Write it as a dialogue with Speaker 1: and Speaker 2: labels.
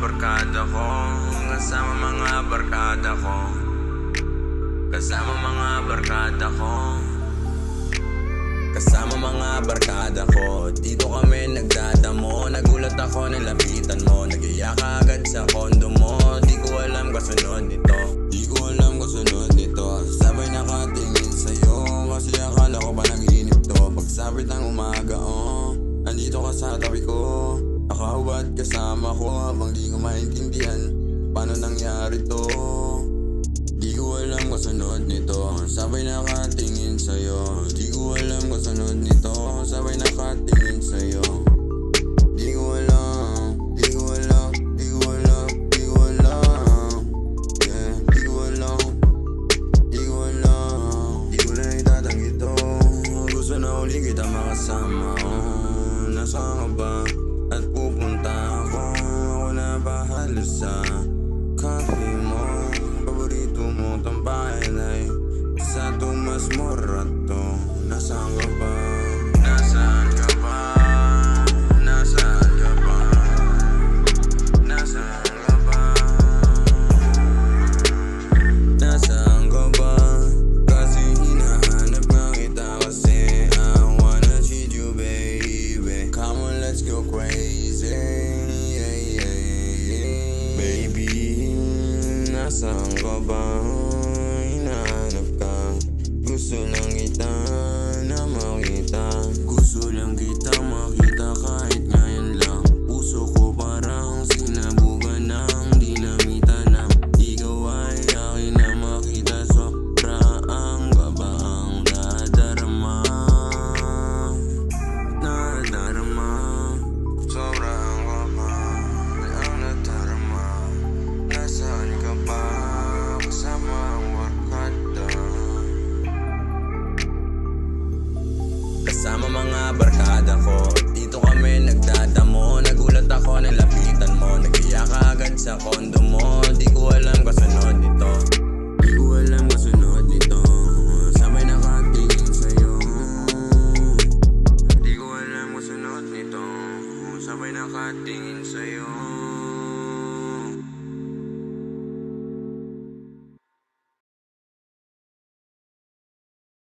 Speaker 1: barkada ko, kasama mga barkada ko, kasama mga barkada ko, kasama mga barkada ko. Dito kami nagdadamo, nagulat ako nang lapitan mo, nagiyak agad sa kondo mo. Di ko alam kasunod nito, di ko alam kasunod nito. Sabay nakatingin sa'yo, kasi akala ko ba nag-iinip to. Pagsapit ng umaga, andito ka sa tabi ko, nakahubad kasama ko habang di ko maintindihan paano nangyari to. Di ko alam kasunod nito, sabay nakatingin sa'yo. Di ko alam kasunod nito, sabay nakatingin sa'yo. Di ko alam, di ko alam, di ko alam, di ko alam. Yeah, di ko alam, di ko alam. Di ko na itatanggi to, gusto na uli kita makasama. Nasaan ka ba? At pupunta ako, ako na bahala sa coffee mo. Paborito mo tambayan ay sa Tomas Morato. Nasaan ka ba? Nasaan ka ba? Nasaan ka ba? Nasaan ka ba? Nasaan ka ba? Kasi hinahanap nga kita, kasi I wanna see you baby. Come on, let's go crazy, yeah, yeah, yeah. Baby, nasaan ka ba? Hinahanap ka, gusto lang kita na makita. Gusto lang kita makita kahit ngayon lang. Puso ko parang sinabugan ng dinamita na ikaw ay akin na makita. Sobra ang kaba ang nadarama, nadarama. Sobra ang kaba ang nadarama. Nasaan ka ba? Kasama ang barkada, kasama mga barkada ko. Dito kami nagdadamo, nagulat ako nang lapitan mo, nagiyak agad sa kondo mo. Di ko alam kasunod nito,